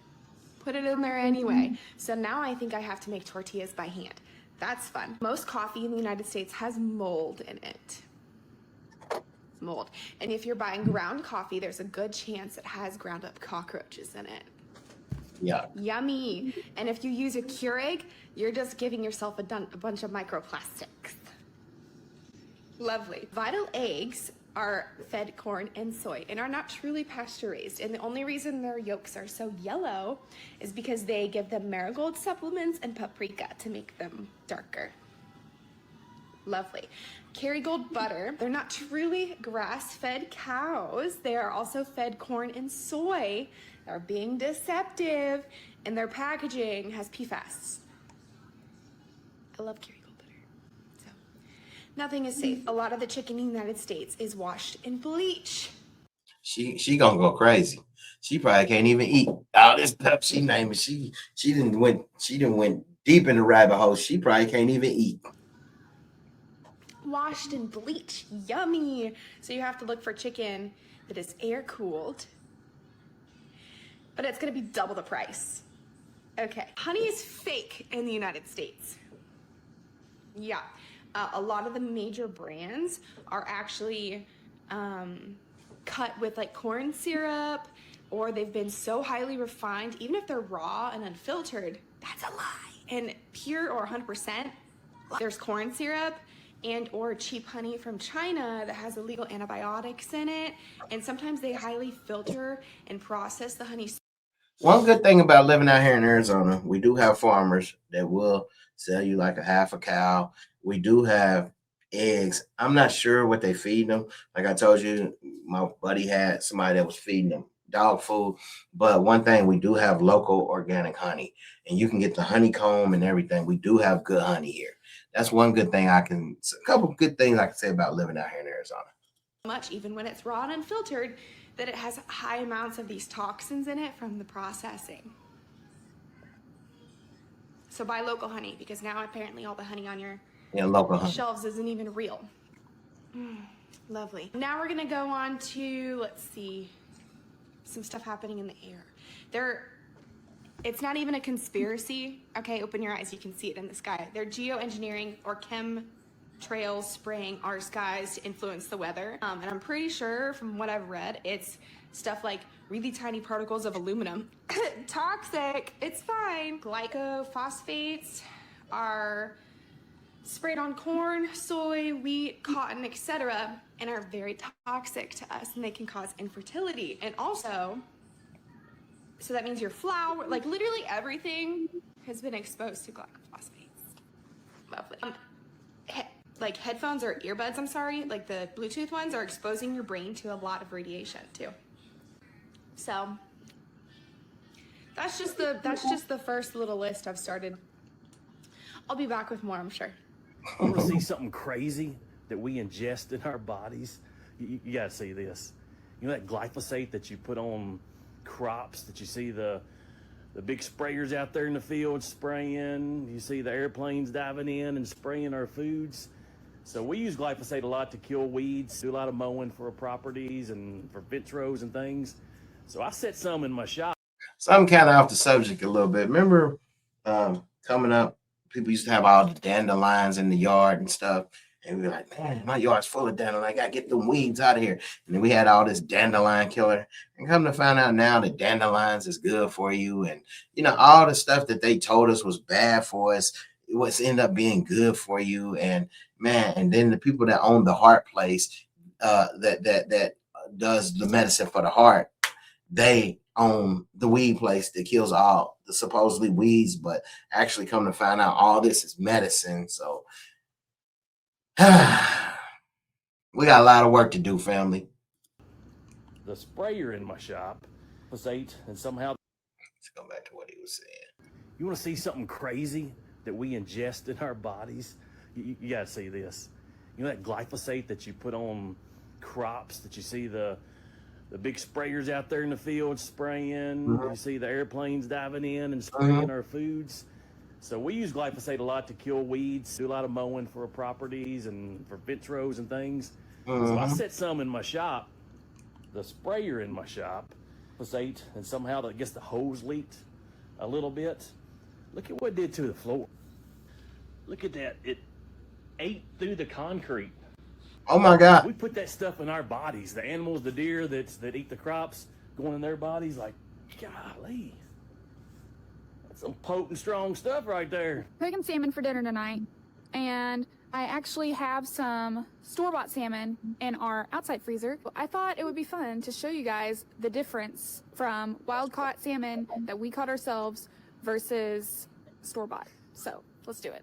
Put it in there anyway. So now I think I have to make tortillas by hand. That's fun. Most coffee in the United States has mold in it. Mold. And if you're buying ground coffee, there's a good chance it has ground up cockroaches in it. Yeah. Yummy. And if you use a Keurig, you're just giving yourself a bunch of microplastics. Lovely. Vital eggs are fed corn and soy and are not truly pasture raised. And the only reason their yolks are so yellow is because they give them marigold supplements and paprika to make them darker. Lovely. Kerrygold butter, they're not truly grass-fed cows. They are also fed corn and soy. They're being deceptive, and their packaging has PFAS. I love Kerrygold butter. So, nothing is safe. A lot of the chicken in the United States is washed in bleach. She gonna go crazy. She probably can't even eat all this stuff she named. She didn't went deep in the rabbit hole. She probably can't even eat. Washed in bleach. Yummy. So you have to look for chicken that is air cooled, but it's going to be double the price. Okay. Honey is fake in the United States. Yeah. A lot of the major brands are actually cut with like corn syrup, or they've been so highly refined, even if they're raw and unfiltered, that's a lie. And pure or 100%, there's corn syrup and or cheap honey from China that has illegal antibiotics in it. And sometimes they highly filter and process the honey. One good thing about living out here in Arizona, we do have farmers that will sell you like a half a cow. We do have eggs. I'm not sure what they feed them. Like I told you, my buddy had somebody that was feeding them dog food. But one thing, we do have local organic honey, and you can get the honeycomb and everything. We do have good honey here. That's one good thing a couple good things I can say about living out here in Arizona. Much, even when it's raw and unfiltered, that it has high amounts of these toxins in it from the processing. So buy local honey, because now apparently all the honey on your local honey shelves isn't even real. Lovely. Now we're gonna go on to, let's see, some stuff happening in the air. It's not even a conspiracy. Okay, open your eyes, you can see it in the sky. They're geoengineering or chemtrails spraying our skies to influence the weather. And I'm pretty sure from what I've read, it's stuff like really tiny particles of aluminum. Toxic, it's fine. Glycophosphates are sprayed on corn, soy, wheat, cotton, etc., and are very toxic to us, and they can cause infertility. And also, so that means your flour, like literally everything has been exposed to glycophosphates. Lovely. Like headphones or earbuds, I'm sorry, like the Bluetooth ones are exposing your brain to a lot of radiation too. So that's just the first little list I've started. I'll be back with more, I'm sure. I want to see something crazy that we ingest in our bodies. You gotta see this. You know that glyphosate that you put on crops, that you see the big sprayers out there in the field spraying, you see the airplanes diving in and spraying our foods. So we use glyphosate a lot to kill weeds, do a lot of mowing for our properties and for fence rows and things. So I set some in my shop. So I'm kind of off the subject a little bit. Remember coming up, people used to have all the dandelions in the yard and stuff, And we were like, man, my yard's full of dandelion. I gotta get them weeds out of here. And then we had all this dandelion killer. And come to find out now that dandelions is good for you. And all the stuff that they told us was bad for us, it was end up being good for you. And man, and then the people that own the heart place, that does the medicine for the heart, they own the weed place that kills all the supposedly weeds, but actually come to find out all this is medicine. So we got a lot of work to do, family. The sprayer in my shop was ate, and somehow. Let's go back to what he was saying. You want to see something crazy that we ingest in our bodies? You got to see this. You know that glyphosate that you put on crops, that you see the big sprayers out there in the field spraying. You see the airplanes diving in and spraying our foods. So we use glyphosate a lot to kill weeds, do a lot of mowing for our properties and for fence rows and things. So I set some in my shop. The sprayer in my shop was ate, and somehow I guess the hose leaked a little bit. Look at what it did to the floor. Look at that. It ate through the concrete. Oh my God. We put that stuff in our bodies. The animals, the deer that eat the crops, going in their bodies, like, golly. That's some potent, strong stuff right there. Cooking salmon for dinner tonight, and I actually have some store-bought salmon in our outside freezer. I thought it would be fun to show you guys the difference from wild-caught salmon that we caught ourselves versus store-bought. So let's do it.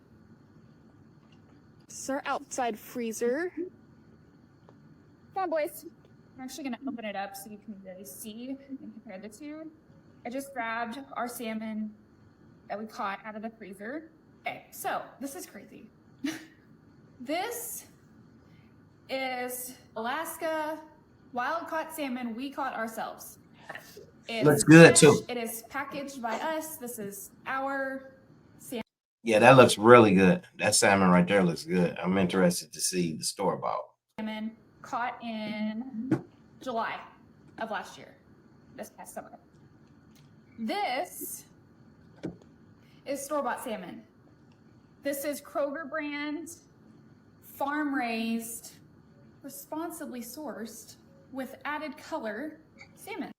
This is our outside freezer. Come on, boys. I'm actually going to open it up so you can really see and compare the two. I just grabbed our salmon that we caught out of the freezer. Okay, so this is crazy. This is Alaska wild-caught salmon we caught ourselves. It's looks good, fresh. too. It is packaged by us. This is our salmon. Yeah, that looks really good. That salmon right there looks good. I'm interested to see the store-bought. Salmon caught in July of last year, this past summer. This is store-bought salmon. This is Kroger brand, farm-raised, responsibly sourced, with added color salmon.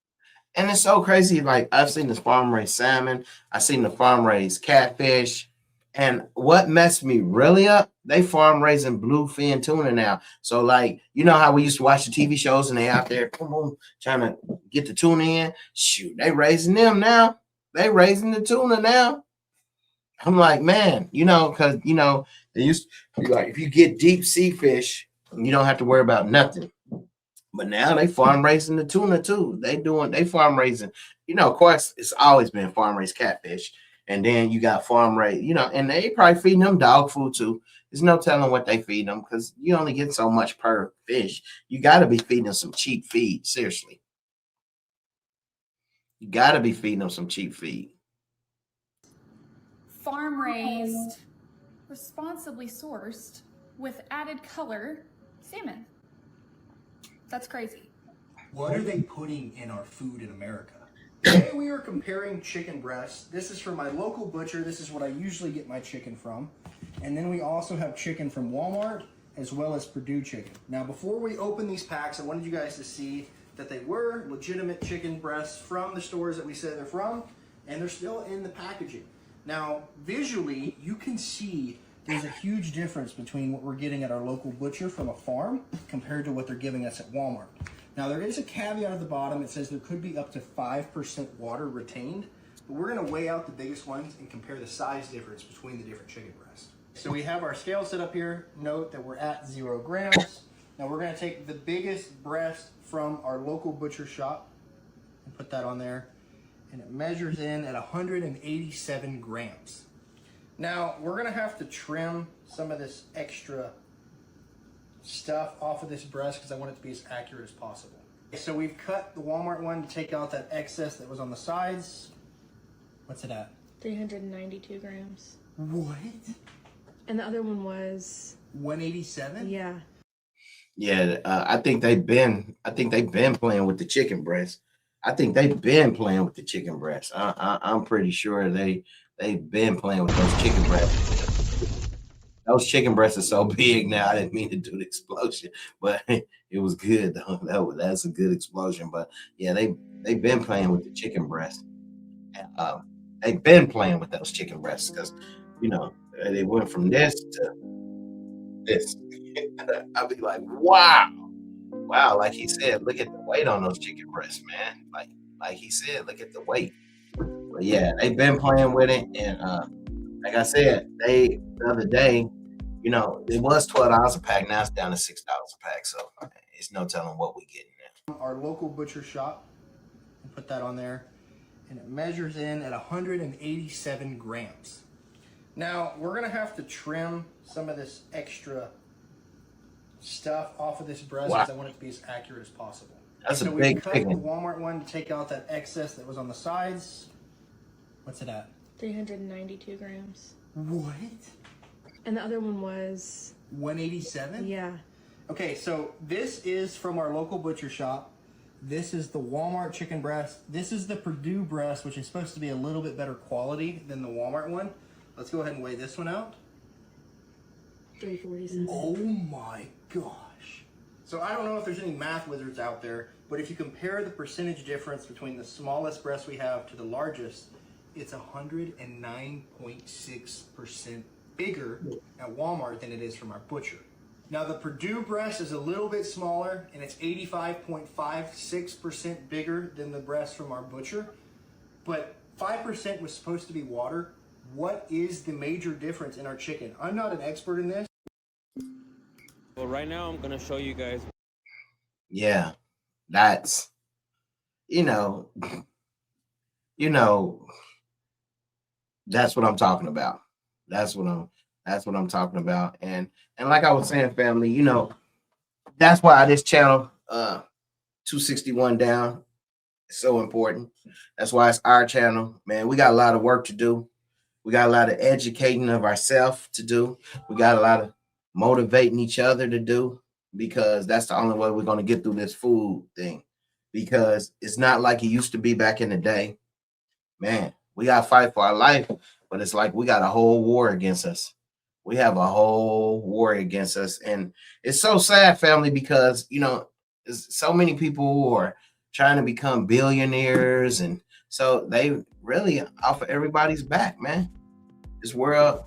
And it's so crazy. Like, I've seen the farm-raised salmon. I've seen the farm-raised catfish. And what messed me really up, they farm raising bluefin tuna now. So, like, you know how we used to watch the TV shows and they out there, boom, boom, trying to get the tuna in? Shoot, they raising them now. They raising the tuna now. I'm like, man, because, they used to be like, if you get deep sea fish, you don't have to worry about nothing. But now they farm raising the tuna too. They farm raising, of course, it's always been farm raised catfish. And then you got farm raised, and they probably feeding them dog food too. There's no telling what they feed them because you only get so much per fish. You got to be feeding them some cheap feed. Seriously. You got to be feeding them some cheap feed. Farm raised, responsibly sourced, with added color salmon. That's crazy. What are they putting in our food in America? Today we are comparing chicken breasts. This is from my local butcher. This is what I usually get my chicken from. And then we also have chicken from Walmart as well as Purdue chicken. Now before we open these packs, I wanted you guys to see that they were legitimate chicken breasts from the stores that we said they're from, and they're still in the packaging. Now visually, you can see there's a huge difference between what we're getting at our local butcher from a farm compared to what they're giving us at Walmart. Now there is a caveat at the bottom. It says there could be up to 5% water retained, but we're gonna weigh out the biggest ones and compare the size difference between the different chicken breasts. So we have our scale set up here. Note that we're at 0 grams. Now we're gonna take the biggest breast from our local butcher shop and put that on there. And it measures in at 187 grams. Now we're gonna have to trim some of this extra stuff off of this breast because I want it to be as accurate as possible. So we've cut the Walmart one to take out that excess that was on the sides. What's it at? 392 grams. What? And the other one was 187? Yeah. Yeah, I think they've been playing with the chicken breast. I'm pretty sure they've been playing with those chicken breasts. those chicken breasts are so big now. I didn't mean to do the explosion, but it was good though. That's a good explosion. But yeah, they've been playing with the chicken breast. And, they've been playing with those chicken breasts because they went from this to this. I'll be like, wow, wow. Like he said, look at the weight on those chicken breasts, man. Like he said, look at the weight. But yeah, they've been playing with it, and like I said, the other day, it was $12 a pack. Now it's down to $6 a pack. So it's no telling what we getting now. Our local butcher shop, and put that on there, and it measures in at 187 grams. Now we're gonna have to trim some of this extra stuff off of this breast because I want it to be as accurate as possible. That's so a we big cut chicken. the Walmart one to take out that excess that was on the sides. What's it at? 392 grams. What? And the other one was 187? Yeah. Okay, so this is from our local butcher shop. This is the Walmart chicken breast. This is the Purdue breast, which is supposed to be a little bit better quality than the Walmart one. Let's go ahead and weigh this one out. 347. Oh my gosh. So I don't know if there's any math wizards out there, but if you compare the percentage difference between the smallest breast we have to the largest, it's 109.6% bigger at Walmart than it is from our butcher. Now the Purdue breast is a little bit smaller and it's 85.56% bigger than the breast from our butcher, but 5% was supposed to be water. What is the major difference in our chicken? I'm not an expert in this. Well, right now I'm gonna show you guys. Yeah, that's that's what I'm talking about. That's what I'm talking about. And like I was saying, family, that's why this channel 261 down is so important. That's why it's our channel, man. We got a lot of work to do. We got a lot of educating of ourselves to do. We got a lot of motivating each other to do, because that's the only way we're going to get through this food thing, because it's not like it used to be back in the day. Man, we got to fight for our life, but it's like we got a whole war against us. We have a whole war against us. And it's so sad, family, because, there's so many people who are trying to become billionaires. And so they really off of everybody's back, man. This world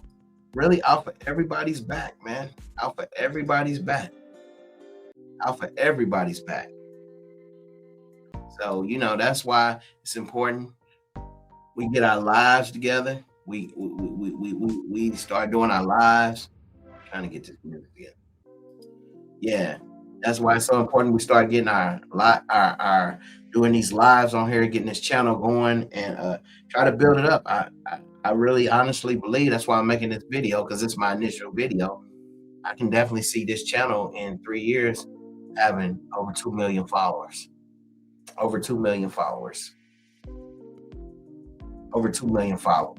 really off of everybody's back, man. Off of everybody's back. Off of everybody's back. So, that's why it's important we get our lives together. We start doing our lives. Trying to get this music together. Yeah, that's why it's so important we start getting our doing these lives on here, getting this channel going, and try to build it up. I really honestly believe that's why I'm making this video, because it's my initial video. I can definitely see this channel in 3 years having over 2 million followers. Over 2 million followers. Over 2 million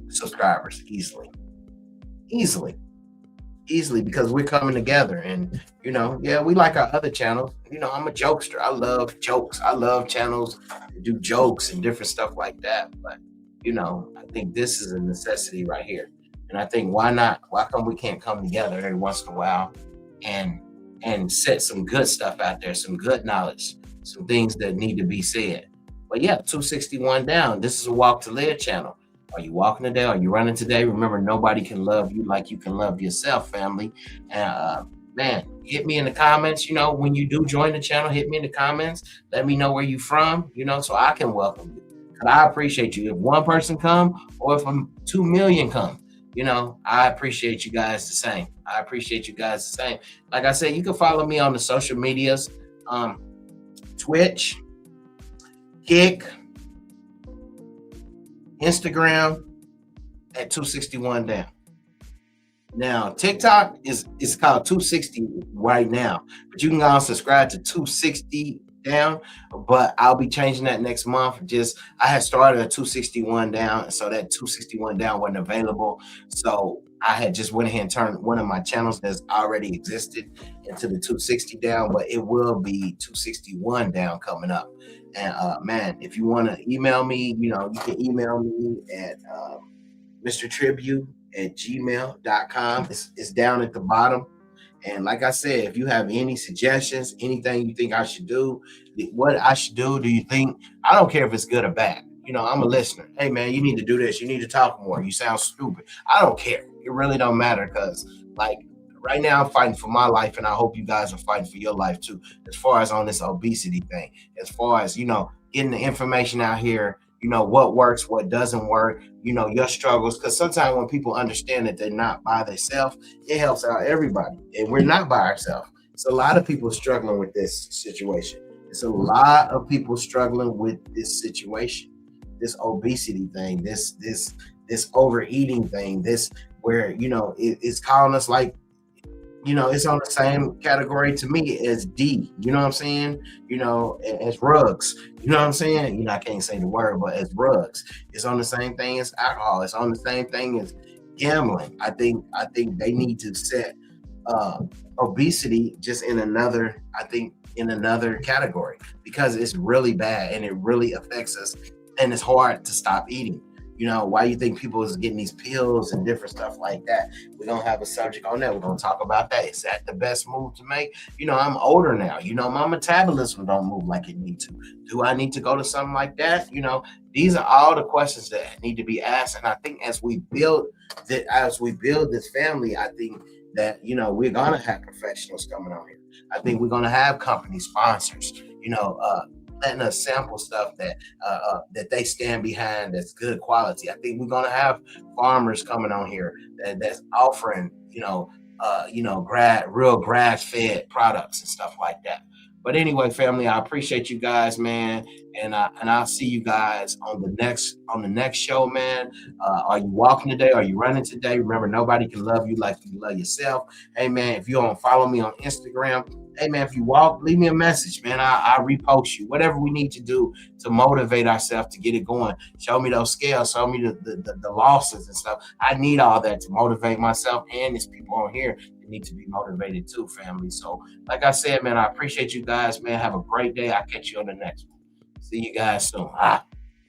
subscribers easily, because we're coming together. And yeah, we like our other channels. I'm a jokester. I love jokes. I love channels that do jokes and different stuff like that. But I think this is a necessity right here. And I think, why not? Why come we can't come together every once in a while and set some good stuff out there, some good knowledge, some things that need to be said. But yeah, 261 down. This is a Walk to Live channel. Are you walking today? Are you running today? Remember, nobody can love you like you can love yourself, family. And man, hit me in the comments. When you do join the channel, hit me in the comments. Let me know where you from, so I can welcome you. And I appreciate you. If one person come, or if 2 million come, I appreciate you guys the same. I appreciate you guys the same. Like I said, you can follow me on the social medias, Twitch, Kick, Instagram at 261 down. Now TikTok is called 260 right now, but you can go and subscribe to 260 down. But I'll be changing that next month. I had started at 261 down, and so that 261 down wasn't available. So I had just went ahead and turned one of my channels that's already existed into the 260 down, but it will be 261 down coming up. And man, if you want to email me, you can email me at mrtribute@gmail.com. It's down at the bottom. And like I said, if you have any suggestions, anything you think I should do, what I should do you think? I don't care if it's good or bad. I'm a listener. Hey man, you need to do this. You need to talk more. You sound stupid. I don't care. It really don't matter because like right now I'm fighting for my life, and I hope you guys are fighting for your life too. As far as on this obesity thing, as far as getting the information out here, what works, what doesn't work, your struggles. Because sometimes when people understand that they're not by themselves, it helps out everybody, and we're not by ourselves. It's a lot of people struggling with this situation. It's a lot of people struggling with this situation, this obesity thing, this overeating thing, this where it's calling us like it's on the same category to me as D. You know what I'm saying? As drugs. You know what I'm saying? I can't say the word, but as drugs, it's on the same thing as alcohol. It's on the same thing as gambling. I think they need to set obesity just in another. I think in another category because it's really bad and it really affects us, and it's hard to stop eating. Why you think people is getting these pills and different stuff like that? We're going to have a subject on that. We're going to talk about that. Is that the best move to make? I'm older now. My metabolism don't move like it need to. Do I need to go to something like that? These are all the questions that need to be asked. And I think as we build this family, I think that, we're going to have professionals coming on here. I think we're going to have company sponsors, letting us sample stuff that they stand behind that's good quality. I think we're gonna have farmers coming on here that's offering real grass fed products and stuff like that. But anyway, family, I appreciate you guys, man, and I'll see you guys on the next show, man. Are you walking today? Are you running today? Remember, nobody can love you like you love yourself. Hey, man, if you don't follow me on Instagram, hey man, if you walk, leave me a message, man. I'll repost you. Whatever we need to do to motivate ourselves to get it going. Show me those scales. Show me the losses and stuff. I need all that to motivate myself, and there's people on here that need to be motivated too, family. So, like I said, man, I appreciate you guys, man. Have a great day. I'll catch you on the next one. See you guys soon.